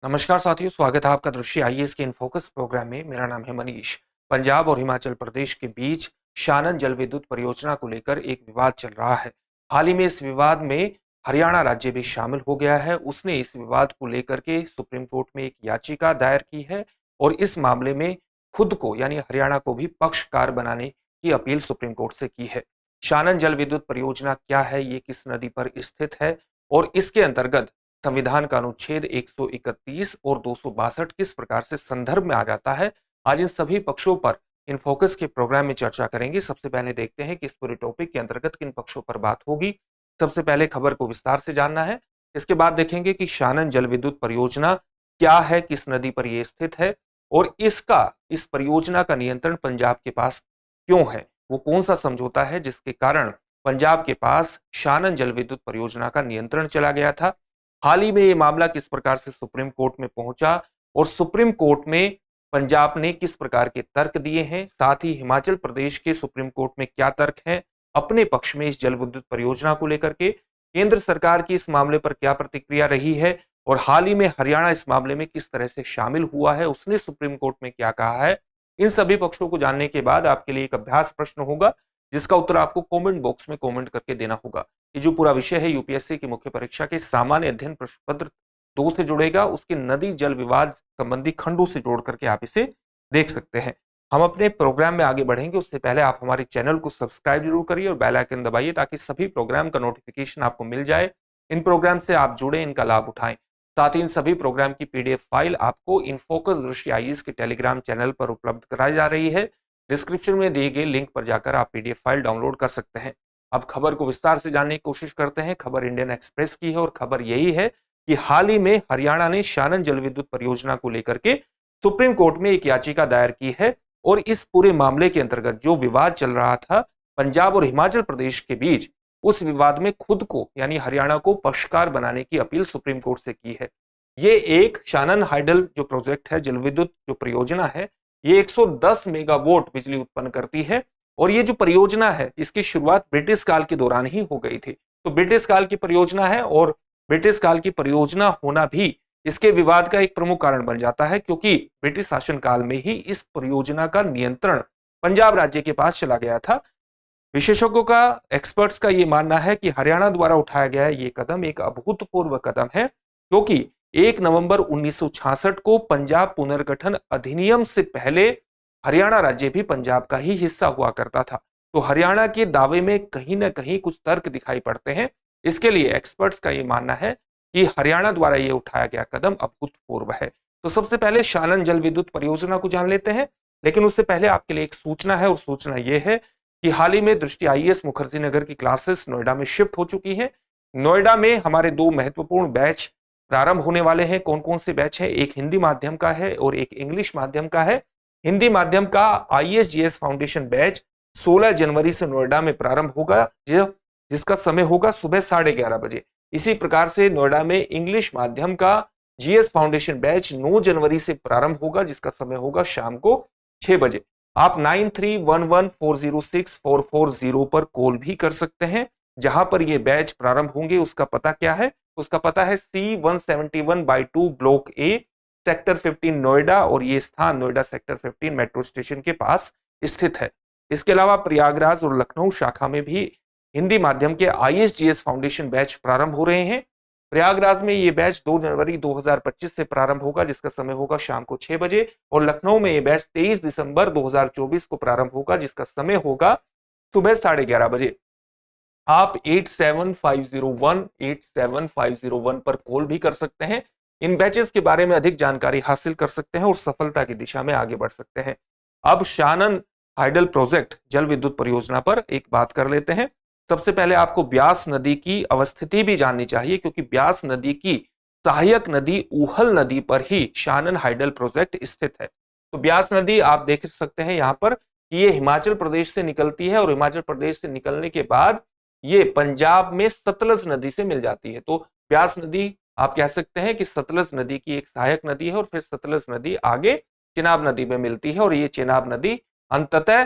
नमस्कार साथियों, स्वागत है आपका दृष्टि आईएएस के इन फोकस प्रोग्राम में। मेरा नाम है मनीष। पंजाब और हिमाचल प्रदेश के बीच शानन जल विद्युत परियोजना को लेकर एक विवाद चल रहा है। हाल ही में इस विवाद में हरियाणा राज्य भी शामिल हो गया है। उसने इस विवाद को लेकर के सुप्रीम कोर्ट में एक याचिका दायर की है और इस मामले में खुद को यानी हरियाणा को भी पक्षकार बनाने की अपील सुप्रीम कोर्ट से की है। शानन जल विद्युत परियोजना क्या है, ये किस नदी पर स्थित है और इसके अंतर्गत संविधान का अनुच्छेद 131 और 262 किस प्रकार से संदर्भ में आ जाता है, आज इन सभी पक्षों पर इन फोकस के प्रोग्राम में चर्चा करेंगे। सबसे पहले देखते हैं कि इस पूरे टॉपिक के अंतर्गत किन पक्षों पर बात होगी। सबसे पहले खबर को विस्तार से जानना है। इसके बाद देखेंगे कि शानन जल विद्युत परियोजना क्या है, किस नदी पर यह स्थित है और इस परियोजना का नियंत्रण पंजाब के पास क्यों है, वो कौन सा समझौता है जिसके कारण पंजाब के पास शानन जल विद्युत परियोजना का नियंत्रण चला गया था। हाल ही में ये मामला किस प्रकार से सुप्रीम कोर्ट में पहुंचा और सुप्रीम कोर्ट में पंजाब ने किस प्रकार के तर्क दिए हैं, साथ ही हिमाचल प्रदेश के सुप्रीम कोर्ट में क्या तर्क हैं अपने पक्ष में इस जल विद्युत परियोजना को लेकर के, केंद्र सरकार की इस मामले पर क्या प्रतिक्रिया रही है और हाल ही में हरियाणा इस मामले में किस तरह से शामिल हुआ है, उसने सुप्रीम कोर्ट में क्या कहा है। इन सभी पक्षों को जानने के बाद आपके लिए एक अभ्यास प्रश्न होगा जिसका उत्तर आपको कमेंट बॉक्स में कमेंट करके देना होगा। ये जो पूरा विषय है यूपीएससी की मुख्य परीक्षा के सामान्य अध्ययन प्रश्न पत्र 2 से जुड़ेगा, उसके नदी जल विवाद संबंधी खंडों से जोड़ करके आप इसे देख सकते हैं। हम अपने प्रोग्राम में आगे बढ़ेंगे उससे पहले आप हमारे चैनल को सब्सक्राइब जरूर करिए और बेल आइकन दबाइए ताकि सभी प्रोग्राम का नोटिफिकेशन आपको मिल जाए। इन प्रोग्राम से आप जुड़े, इनका लाभ उठाएं। साथ ही इन सभी प्रोग्राम की पीडीएफ फाइल आपको इनफोकस दृष्टि आईएएस के टेलीग्राम चैनल पर उपलब्ध कराई जा रही है। डिस्क्रिप्शन में दिए गए लिंक पर जाकर आप पीडीएफ फाइल डाउनलोड कर सकते हैं। अब खबर को विस्तार से जानने की कोशिश करते हैं। खबर इंडियन एक्सप्रेस की है और खबर यही है कि हाल ही में हरियाणा ने शानन जल विद्युत परियोजना को लेकर के सुप्रीम कोर्ट में एक याचिका दायर की है और इस पूरे मामले के अंतर्गत जो विवाद चल रहा था पंजाब और हिमाचल प्रदेश के बीच, उस विवाद में खुद को यानी हरियाणा को पक्षकार बनाने की अपील सुप्रीम कोर्ट से की है। ये एक शानन हाइडल जो प्रोजेक्ट है, जल विद्युत जो परियोजना है, ये 110 मेगावाट बिजली उत्पन्न करती है और ये जो परियोजना है इसकी शुरुआत ब्रिटिश काल के दौरान ही हो गई थी। तो ब्रिटिश काल की परियोजना है और ब्रिटिश काल की परियोजना होना भी इसके विवाद का एक प्रमुख कारण बन जाता है, क्योंकि ब्रिटिश शासनकाल में ही इस परियोजना का नियंत्रण पंजाब राज्य के पास चला गया था। विशेषज्ञों का, एक्सपर्ट्स का यह मानना है कि हरियाणा द्वारा उठाया गया ये कदम एक अभूतपूर्व कदम है, क्योंकि 1 नवंबर 1966 को पंजाब पुनर्गठन अधिनियम से पहले हरियाणा राज्य भी पंजाब का ही हिस्सा हुआ करता था। तो हरियाणा के दावे में कहीं ना कहीं कुछ तर्क दिखाई पड़ते हैं। इसके लिए एक्सपर्ट्स का यह मानना है कि हरियाणा द्वारा यह उठाया गया कदम अभूतपूर्व है। तो सबसे पहले शानन जल विद्युत परियोजना को जान लेते हैं, लेकिन उससे पहले आपके लिए एक सूचना है और सूचना यह है कि हाल ही में दृष्टि आईएएस मुखर्जी नगर की क्लासेस नोएडा में शिफ्ट हो चुकी हैं। नोएडा में हमारे 2 महत्वपूर्ण बैच प्रारंभ होने वाले हैं। कौन कौन से बैच हैं? एक हिंदी माध्यम का है और एक इंग्लिश माध्यम का है। हिंदी माध्यम का आईएएस फाउंडेशन बैच 16 जनवरी से नोएडा में प्रारंभ होगा, जिसका समय होगा सुबह 11:30 बजे। इसी प्रकार से नोएडा में इंग्लिश माध्यम का जीएस फाउंडेशन बैच 9 जनवरी से प्रारंभ होगा, जिसका समय होगा शाम को 6 बजे। आप 9311406440 पर कॉल भी कर सकते हैं। जहां पर ये बैच प्रारंभ होंगे उसका पता क्या है? उसका पता है C171/2 ब्लॉक ए, सेक्टर 15 नोएडा, और ये स्थान नोएडा सेक्टर 15 मेट्रो स्टेशन के पास स्थित है। इसके अलावा प्रयागराज और लखनऊ शाखा में भी हिंदी माध्यम के आईएसजीएस फाउंडेशन बैच प्रारंभ हो रहे हैं। प्रयागराज में ये बैच 2 जनवरी 2025 से प्रारंभ होगा, जिसका समय होगा शाम को 6 बजे, और लखनऊ में ये बैच 23 दिसंबर 2024 को प्रारंभ होगा, जिसका समय होगा सुबह 11:30 बजे। आप 8750187501 पर कॉल भी कर सकते हैं। इन बैचेस के बारे में अधिक जानकारी हासिल कर सकते हैं और सफलता की दिशा में आगे बढ़ सकते हैं। अब शानन हाइडल प्रोजेक्ट जल विद्युत परियोजना पर एक बात कर लेते हैं। सबसे पहले आपको ब्यास नदी की अवस्थिति भी जाननी चाहिए, क्योंकि ब्यास नदी की सहायक नदी ऊहल नदी पर ही शानन हाइडल प्रोजेक्ट स्थित है। तो ब्यास नदी आप देख सकते हैं यहाँ पर कि ये हिमाचल प्रदेश से निकलती है और हिमाचल प्रदेश से निकलने के बाद ये पंजाब में सतलज नदी से मिल जाती है। तो ब्यास नदी आप कह सकते हैं कि सतलज नदी की एक सहायक नदी है और फिर सतलज नदी आगे चेनाब नदी में मिलती है और ये चेनाब नदी अंततः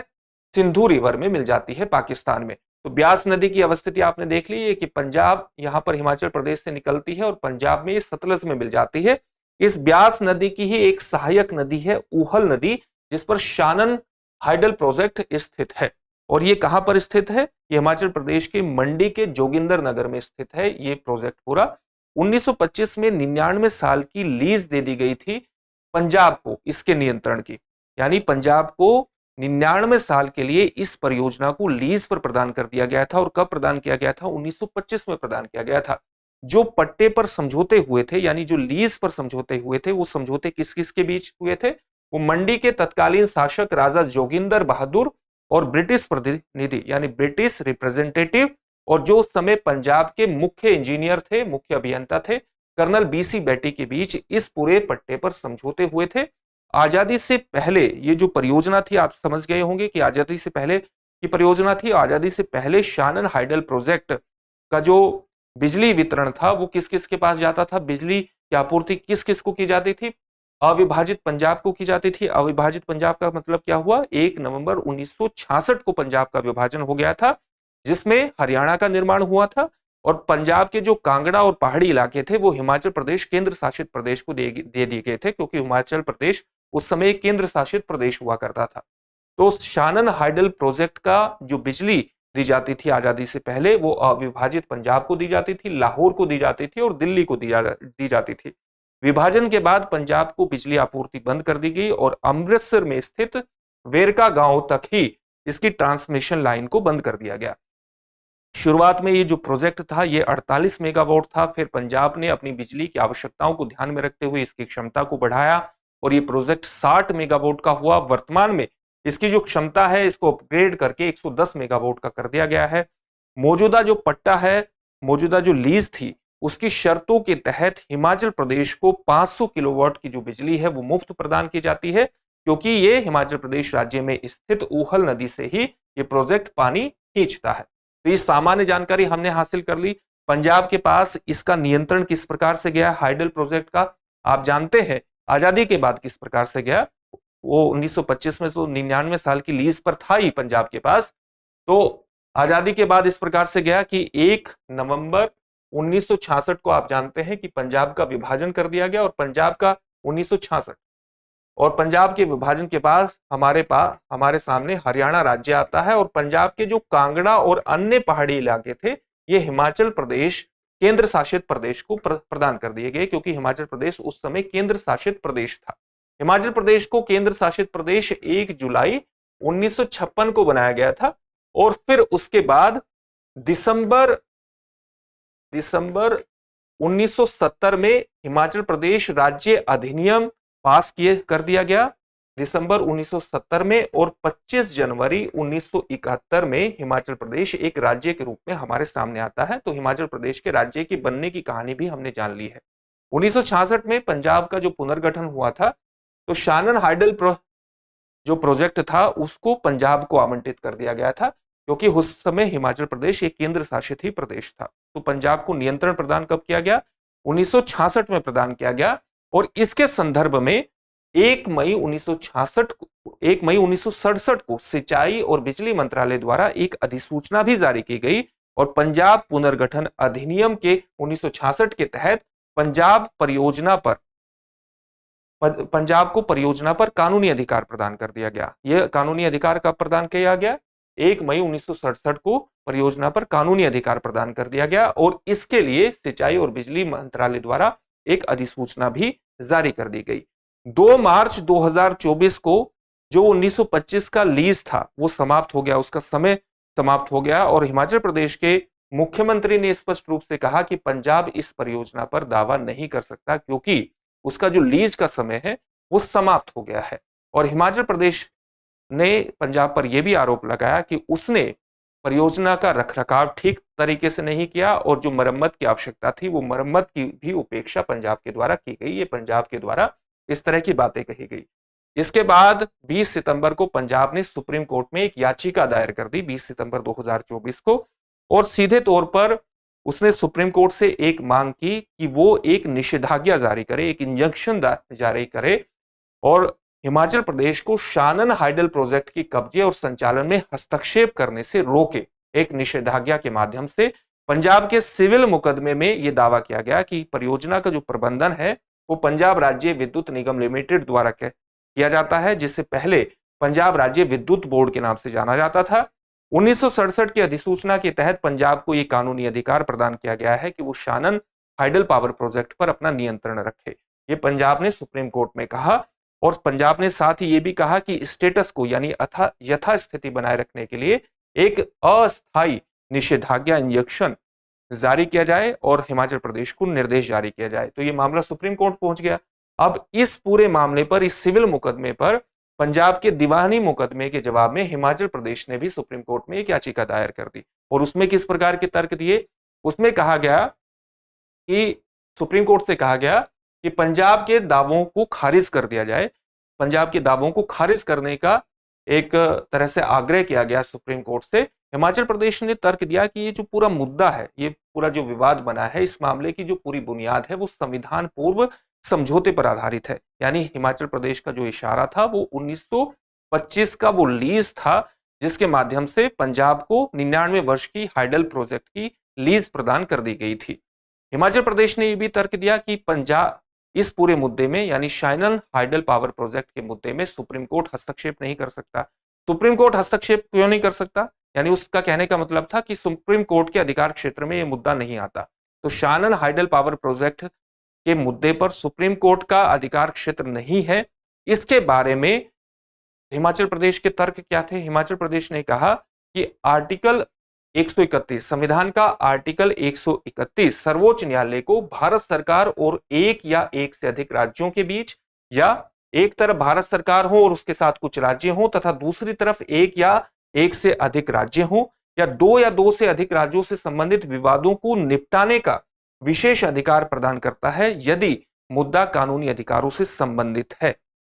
सिंधु रिवर में मिल जाती है पाकिस्तान में। तो ब्यास नदी की अवस्थिति आपने देख ली है कि पंजाब यहाँ पर हिमाचल प्रदेश से निकलती है और पंजाब में ये सतलज में मिल जाती है। इस ब्यास नदी की ही एक सहायक नदी है ऊहल नदी, जिस पर शानन हाइडल प्रोजेक्ट स्थित है। और ये कहां पर स्थित है? ये हिमाचल प्रदेश के मंडी के जोगिंदर नगर में स्थित है ये प्रोजेक्ट पूरा। 1925 में 99 साल की लीज दे दी गई थी पंजाब को इसके नियंत्रण की, यानी पंजाब को 99 साल के लिए इस परियोजना को लीज पर प्रदान कर दिया गया था। और कब प्रदान किया गया था? 1925 में प्रदान किया गया था। जो पट्टे पर समझौते हुए थे, यानी जो लीज पर समझौते हुए थे, वो समझौते किस किस के बीच हुए थे? वो मंडी के तत्कालीन शासक राजा जोगिंदर बहादुर और ब्रिटिश प्रतिनिधि यानी ब्रिटिश रिप्रेजेंटेटिव, और जो उस समय पंजाब के मुख्य इंजीनियर थे, मुख्य अभियंता थे, कर्नल बीसी बेटी के बीच इस पूरे पट्टे पर समझौते हुए थे। आजादी से पहले ये जो परियोजना थी, आप समझ गए होंगे कि आजादी से पहले की परियोजना थी। आजादी से पहले शानन हाइडल प्रोजेक्ट का जो बिजली वितरण था वो किस किस के पास जाता था? बिजली की आपूर्ति किस किस को की जाती थी? अविभाजित पंजाब को की जाती थी। अविभाजित पंजाब का मतलब क्या हुआ? 1 नवंबर 1966 को पंजाब का विभाजन हो गया था, जिसमें हरियाणा का निर्माण हुआ था। और पंजाब के जो कांगड़ा और पहाड़ी इलाके थे वो हिमाचल प्रदेश केंद्र शासित प्रदेश को दे दिए गए थे, क्योंकि हिमाचल प्रदेश उस समय एक केंद्र शासित प्रदेश हुआ करता था। तो शानन हाइडल प्रोजेक्ट का जो बिजली दी जाती थी आजादी से पहले, वो अविभाजित पंजाब को दी जाती थी, लाहौर को दी जाती थी और दिल्ली को दी जाती थी। विभाजन के बाद पंजाब को बिजली आपूर्ति बंद कर दी गई और अमृतसर में स्थित वेरका गांव तक ही इसकी ट्रांसमिशन लाइन को बंद कर दिया गया। शुरुआत में ये जो प्रोजेक्ट था ये 48 मेगावाट था। फिर पंजाब ने अपनी बिजली की आवश्यकताओं को ध्यान में रखते हुए इसकी क्षमता को बढ़ाया और ये प्रोजेक्ट 60 मेगावाट का हुआ। वर्तमान में इसकी जो क्षमता है इसको अपग्रेड करके 110 मेगावाट का कर दिया गया है। मौजूदा जो पट्टा है, मौजूदा जो लीज थी, उसकी शर्तों के तहत हिमाचल प्रदेश को 500 किलोवाट की जो बिजली है वो मुफ्त प्रदान की जाती है, क्योंकि ये हिमाचल प्रदेश राज्य में स्थित ऊहल नदी से ही ये प्रोजेक्ट पानी खींचता है। तो ये सामान्य जानकारी हमने हासिल कर ली। पंजाब के पास इसका नियंत्रण किस प्रकार से गया हाइडल प्रोजेक्ट का, आप जानते हैं। आजादी के बाद किस प्रकार से गया, वो 1925 में तो 99 साल की लीज पर था ही पंजाब के पास। तो आजादी के बाद इस प्रकार से गया कि 1 नवंबर 1966 को आप जानते हैं कि पंजाब का विभाजन कर दिया गया। और पंजाब का 1966 और पंजाब के विभाजन के पास हमारे सामने हरियाणा राज्य आता है। और पंजाब के जो कांगड़ा और अन्य पहाड़ी इलाके थे ये हिमाचल प्रदेश केंद्र शासित प्रदेश को प्रदान कर दिए गए, क्योंकि हिमाचल प्रदेश उस समय केंद्र शासित प्रदेश था। हिमाचल प्रदेश को केंद्र शासित प्रदेश 1 जुलाई 1956 को बनाया गया था। और फिर उसके बाद दिसंबर 1970 में हिमाचल प्रदेश राज्य अधिनियम पास कर दिया गया दिसंबर 1970 में। और 25 जनवरी 1971 में हिमाचल प्रदेश एक राज्य के रूप में हमारे सामने आता है। तो हिमाचल प्रदेश के राज्य की बनने की कहानी भी हमने जान ली है। 1966 में पंजाब का जो पुनर्गठन हुआ था, तो शानन हाइडल जो प्रोजेक्ट था उसको पंजाब को आवंटित कर दिया गया था, क्योंकि उस समय हिमाचल प्रदेश एक केंद्र शासित ही प्रदेश था। तो पंजाब को नियंत्रण प्रदान कब किया गया? 1966 में प्रदान किया गया। और इसके संदर्भ में 1 मई 1967 को सिंचाई और बिजली मंत्रालय द्वारा एक अधिसूचना भी जारी की गई। और पंजाब पुनर्गठन अधिनियम के 1966 के तहत पंजाब को परियोजना पर कानूनी अधिकार प्रदान कर दिया गया। यह कानूनी अधिकार कब प्रदान किया गया? 1 मई 1967 को परियोजना पर कानूनी अधिकार प्रदान कर दिया गया। और इसके लिए सिंचाई और बिजली मंत्रालय द्वारा एक अधिसूचना भी जारी कर दी गई। 2 मार्च 2024 को जो 1925 का लीज था वो समाप्त हो गया, उसका समय समाप्त हो गया। और हिमाचल प्रदेश के मुख्यमंत्री ने स्पष्ट रूप से कहा कि पंजाब इस परियोजना पर दावा नहीं कर सकता, क्योंकि उसका जो लीज का समय है वो समाप्त हो गया है। और हिमाचल प्रदेश ने पंजाब पर यह भी आरोप लगाया कि उसने परियोजना का रखरखाव ठीक तरीके से नहीं किया और जो मरम्मत की आवश्यकता थी वो मरम्मत की भी उपेक्षा पंजाब के द्वारा की गई। ये पंजाब के द्वारा इस तरह की बातें कही गई। इसके बाद 20 सितंबर को पंजाब ने सुप्रीम कोर्ट में एक याचिका दायर कर दी 20 सितंबर 2024 को। और सीधे तौर पर उसने सुप्रीम कोर्ट से एक मांग की कि वो एक निषेधाज्ञा जारी करे, एक इंजंक्शन जारी करे और हिमाचल प्रदेश को शानन हाइडल प्रोजेक्ट की कब्जे और संचालन में हस्तक्षेप करने से रोके। एक निषेधाज्ञा के माध्यम से पंजाब के सिविल मुकदमे में यह दावा किया गया कि परियोजना का जो प्रबंधन है वो पंजाब राज्य विद्युत निगम लिमिटेड द्वारा किया जाता है, जिससे पहले पंजाब राज्य विद्युत बोर्ड के नाम से जाना जाता था। 1967 की अधिसूचना के तहत पंजाब को यह कानूनी अधिकार प्रदान किया गया है कि वो शानन हाइडल पावर प्रोजेक्ट पर अपना नियंत्रण रखे। ये पंजाब ने सुप्रीम कोर्ट में कहा, और पंजाब ने साथ ही ये भी कहा कि स्टेटस को यानी यथास्थिति बनाए रखने के लिए एक अस्थायी निषेधाज्ञा इंजेक्शन जारी किया जाए और हिमाचल प्रदेश को निर्देश जारी किया जाए। तो ये मामला सुप्रीम कोर्ट पहुंच गया। अब इस पूरे मामले पर, इस सिविल मुकदमे पर, पंजाब के दीवानी मुकदमे के जवाब में हिमाचल प्रदेश ने भी सुप्रीम कोर्ट में एक याचिका दायर कर दी। और उसमें किस प्रकार के तर्क दिए? उसमें कहा गया कि सुप्रीम कोर्ट से कहा गया कि पंजाब के दावों को खारिज कर दिया जाए। पंजाब के दावों को खारिज करने का एक तरह से आग्रह किया गया सुप्रीम कोर्ट से। हिमाचल प्रदेश ने तर्क दिया कि ये जो पूरा मुद्दा है, ये पूरा जो विवाद बना है, इस मामले की जो पूरी बुनियाद है वो संविधान पूर्व समझौते पर आधारित है। यानी हिमाचल प्रदेश का जो इशारा था वो 1925 का वो लीज था, जिसके माध्यम से पंजाब को 99 वर्ष की हाइडल प्रोजेक्ट की लीज प्रदान कर दी गई थी। हिमाचल प्रदेश ने यह भी तर्क दिया कि पंजाब इस पूरे मुद्दे में, यानी शानन हाइडल पावर प्रोजेक्ट के मुद्दे में सुप्रीम कोर्ट हस्तक्षेप नहीं कर सकता। सुप्रीम कोर्ट हस्तक्षेप क्यों नहीं कर सकता? यानी उसका कहने का मतलब था कि सुप्रीम कोर्ट के अधिकार क्षेत्र में यह मुद्दा नहीं आता। तो शानन हाइडल पावर प्रोजेक्ट के मुद्दे पर सुप्रीम कोर्ट का अधिकार क्षेत्र नहीं है। इसके बारे में हिमाचल प्रदेश के तर्क क्या थे? हिमाचल प्रदेश ने कहा कि आर्टिकल 131 संविधान का आर्टिकल 131 सर्वोच्च न्यायालय को भारत सरकार और एक या एक से अधिक राज्यों के बीच, या एक तरफ भारत सरकार हो और उसके साथ कुछ राज्य हो, तथा दूसरी तरफ एक या एक से अधिक राज्य हो, या दो से अधिक राज्यों से संबंधित विवादों को निपटाने का विशेष अधिकार प्रदान करता है यदि मुद्दा कानूनी अधिकारों से संबंधित है।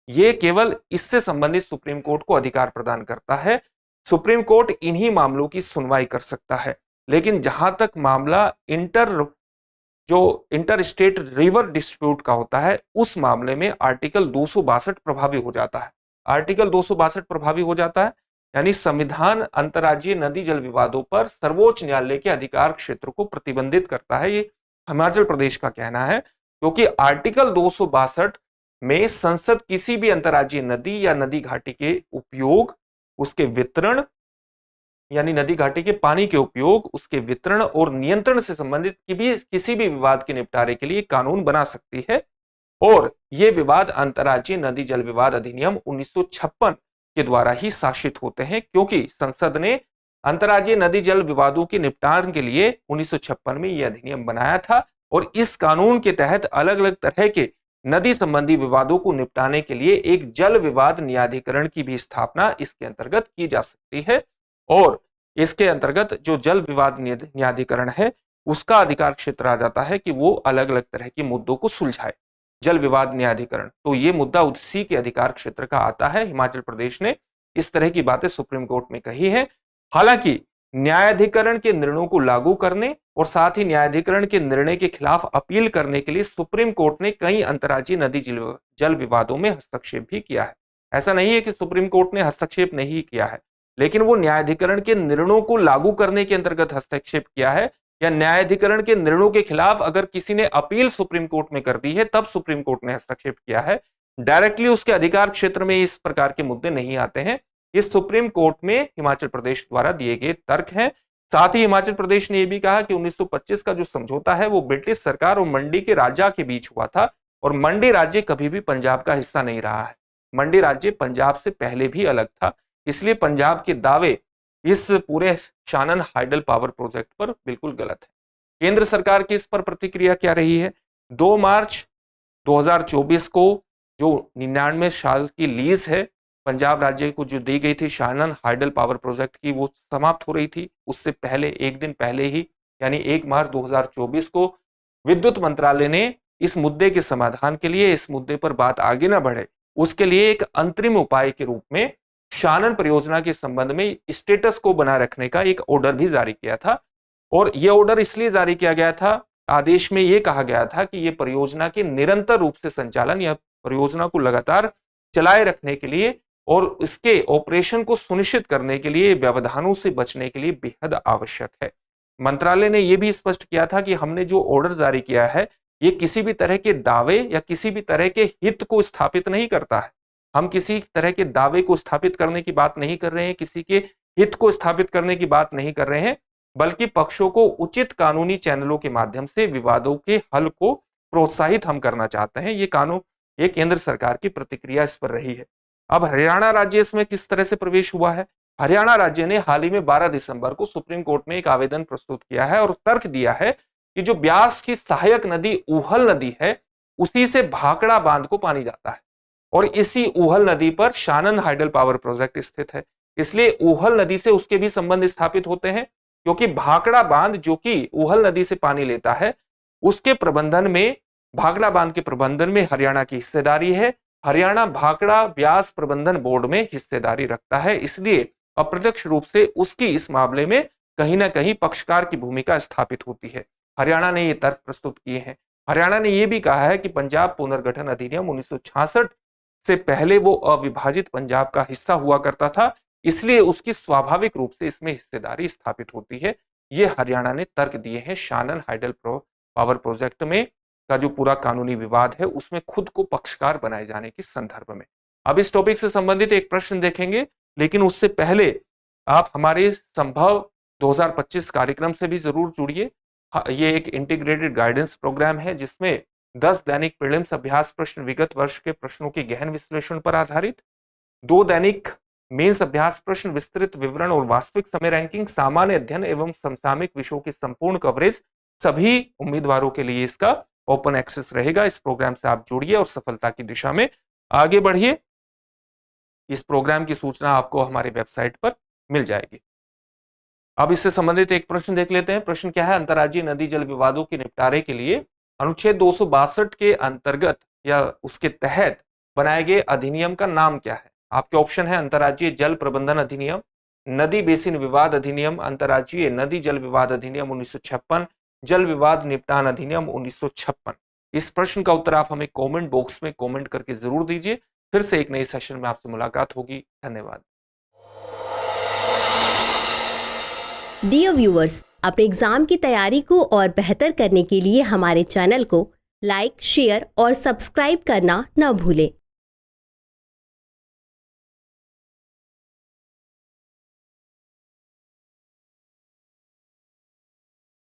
यह केवल इससे संबंधित सुप्रीम कोर्ट को अधिकार प्रदान करता है। सुप्रीम कोर्ट इन्हीं मामलों की सुनवाई कर सकता है। लेकिन जहां तक मामला इंटर स्टेट रिवर डिस्प्यूट का होता है, उस मामले में आर्टिकल 262 प्रभावी हो जाता है। आर्टिकल 262 प्रभावी हो जाता है, यानी संविधान अंतर्राज्यीय नदी जल विवादों पर सर्वोच्च न्यायालय के अधिकार क्षेत्र को प्रतिबंधित करता है। ये हिमाचल प्रदेश का कहना है, क्योंकि आर्टिकल 262 में संसद किसी भी अंतर्राज्यीय नदी या नदी घाटी के उपयोग, उसके वितरण, यानी नदी घाटी के पानी के उपयोग, उसके वितरण और नियंत्रण से संबंधित किसी भी विवाद के निपटारे के लिए कानून बना सकती है। और ये विवाद अंतर्राज्यीय नदी जल विवाद अधिनियम 1956 के द्वारा ही शासित होते हैं, क्योंकि संसद ने अंतर्राज्यीय नदी जल विवादों के निपटान के लिए 1956 में यह अधिनियम बनाया था। और इस कानून के तहत अलग अलग तरह के नदी संबंधी विवादों को निपटाने के लिए एक जल विवाद न्यायाधिकरण की भी स्थापना इसके अंतर्गत की जा सकती है। और इसके अंतर्गत जो जल विवाद न्यायाधिकरण है, उसका अधिकार क्षेत्र आ जाता है कि वो अलग अलग तरह के मुद्दों को सुलझाए। जल विवाद न्यायाधिकरण, तो ये मुद्दा उसी के अधिकार क्षेत्र का आता है। हिमाचल प्रदेश ने इस तरह की बातें सुप्रीम कोर्ट में कही है। हालांकि न्यायाधिकरण के निर्णयों को लागू करने और साथ ही न्यायाधिकरण के निर्णय के खिलाफ अपील करने के लिए सुप्रीम कोर्ट ने कई अंतर्राज्यीय नदी जल विवादों में हस्तक्षेप भी किया है। ऐसा नहीं है कि सुप्रीम कोर्ट ने हस्तक्षेप नहीं किया है, लेकिन वो न्यायाधिकरण के निर्णयों को लागू करने के अंतर्गत हस्तक्षेप किया है, या न्यायाधिकरण के निर्णयों के खिलाफ अगर किसी ने अपील सुप्रीम कोर्ट में कर दी है, तब सुप्रीम कोर्ट ने हस्तक्षेप किया है। डायरेक्टली उसके अधिकार क्षेत्र में इस प्रकार के मुद्दे नहीं आते हैं। इस सुप्रीम कोर्ट में हिमाचल प्रदेश द्वारा दिए गए तर्क हैं। साथ ही हिमाचल प्रदेश ने यह भी कहा कि 1925 का जो समझौता है वो ब्रिटिश सरकार और मंडी के राजा के बीच हुआ था, और मंडी राज्य कभी भी पंजाब का हिस्सा नहीं रहा है। मंडी राज्य पंजाब से पहले भी अलग था, इसलिए पंजाब के दावे इस पूरे शानन हाइडल पावर प्रोजेक्ट पर बिल्कुल गलत है। केंद्र सरकार की इस पर प्रतिक्रिया क्या रही है? 2 मार्च 2024 को जो 99 साल की लीज है पंजाब राज्य को जो दी गई थी शानन हाइडल पावर प्रोजेक्ट की, वो समाप्त हो रही थी। उससे पहले एक दिन पहले ही, यानी 1 मार्च 2024 को विद्युत मंत्रालय ने इस मुद्दे के समाधान के लिए, इस मुद्दे पर बात आगे ना बढ़े, उसके लिए एक अंतरिम उपाय के रूप में शानन परियोजना के संबंध में स्टेटस को बनाए रखने का एक ऑर्डर भी जारी किया था। और यह ऑर्डर इसलिए जारी किया गया था, आदेश में यह कहा गया था कि यह परियोजना के निरंतर रूप से संचालन या परियोजना को लगातार चलाए रखने के लिए और इसके ऑपरेशन को सुनिश्चित करने के लिए व्यवधानों से बचने के लिए बेहद आवश्यक है। मंत्रालय ने यह भी स्पष्ट किया था कि हमने जो ऑर्डर जारी किया है, ये किसी भी तरह के दावे या किसी भी तरह के हित को स्थापित नहीं करता है। हम किसी तरह के दावे को स्थापित करने की बात नहीं कर रहे हैं, किसी के हित को स्थापित करने की बात नहीं कर रहे हैं, बल्कि पक्षों को उचित कानूनी चैनलों के माध्यम से विवादों के हल को प्रोत्साहित हम करना चाहते हैं। ये केंद्र सरकार की प्रतिक्रिया इस पर रही है। अब हरियाणा राज्य इसमें किस तरह से प्रवेश हुआ है? हरियाणा राज्य ने हाल ही में 12 दिसंबर को सुप्रीम कोर्ट में एक आवेदन प्रस्तुत किया है और तर्क दिया है कि जो ब्यास की सहायक नदी ऊहल नदी है, उसी से भाखड़ा बांध को पानी जाता है और इसी ऊहल नदी पर शानन हाइडल पावर प्रोजेक्ट स्थित है। इसलिए ऊहल नदी से उसके भी संबंध स्थापित होते हैं, क्योंकि भाखड़ा बांध जो कि ऊहल नदी से पानी लेता है, उसके प्रबंधन में, भाखड़ा बांध के प्रबंधन में हरियाणा की हिस्सेदारी है। हरियाणा भाखड़ा ब्यास प्रबंधन बोर्ड में हिस्सेदारी रखता है, इसलिए अप्रत्यक्ष रूप से उसकी इस मामले में कहीं ना कहीं पक्षकार की भूमिका स्थापित होती है। हरियाणा ने ये तर्क प्रस्तुत किए हैं। हरियाणा ने यह भी कहा है कि पंजाब पुनर्गठन अधिनियम 1966 से पहले वो अविभाजित पंजाब का हिस्सा हुआ करता था, इसलिए उसकी स्वाभाविक रूप से इसमें हिस्सेदारी स्थापित होती है। ये हरियाणा ने तर्क दिए हैं शानन हाइडल पावर प्रोजेक्ट में का जो पूरा कानूनी विवाद है उसमें खुद को पक्षकार बनाए जाने के संदर्भ में। अब इस टॉपिक से संबंधित एक प्रश्न देखेंगे, लेकिन उससे पहले आप हमारे संभव 2025 कार्यक्रम से भी जरूर जुड़िए। ये एक इंटीग्रेटेड गाइडेंस प्रोग्राम है जिसमें 10 दैनिक प्रीलिम्स अभ्यास प्रश्न विगत वर्ष के प्रश्नों के गहन विश्लेषण पर आधारित, 2 दैनिक मेंस अभ्यास प्रश्न विस्तृत विवरण और वास्तविक समय रैंकिंग, सामान्य अध्ययन एवं समसामयिक विषयों की संपूर्ण कवरेज सभी उम्मीदवारों के लिए इसका ओपन एक्सेस रहेगा। इस प्रोग्राम से आप जुड़िए और सफलता की दिशा में आगे बढ़िए। इस प्रोग्राम की सूचना आपको हमारे वेबसाइट पर मिल जाएगी। अब इससे संबंधित एक प्रश्न देख लेते हैं। प्रश्न क्या है? अंतर्राज्यीय नदी जल विवादों के निपटारे के लिए अनुच्छेद 262 के अंतर्गत या उसके तहत बनाए गए अधिनियम का नाम क्या है? आपके ऑप्शन है अंतर्राज्यीय जल प्रबंधन अधिनियम, नदी बेसिन विवाद अधिनियम, अंतर्राज्यीय नदी जल विवाद अधिनियम 1956, जल विवाद निपटान अधिनियम 1956। इस प्रश्न का उत्तर आप हमें कमेंट बॉक्स में कमेंट करके जरूर दीजिए। फिर से एक नए सेशन में आपसे मुलाकात होगी। धन्यवाद। डियर व्यूअर्स, अपने एग्जाम की तैयारी को और बेहतर करने के लिए हमारे चैनल को लाइक, शेयर और सब्सक्राइब करना न भूलें।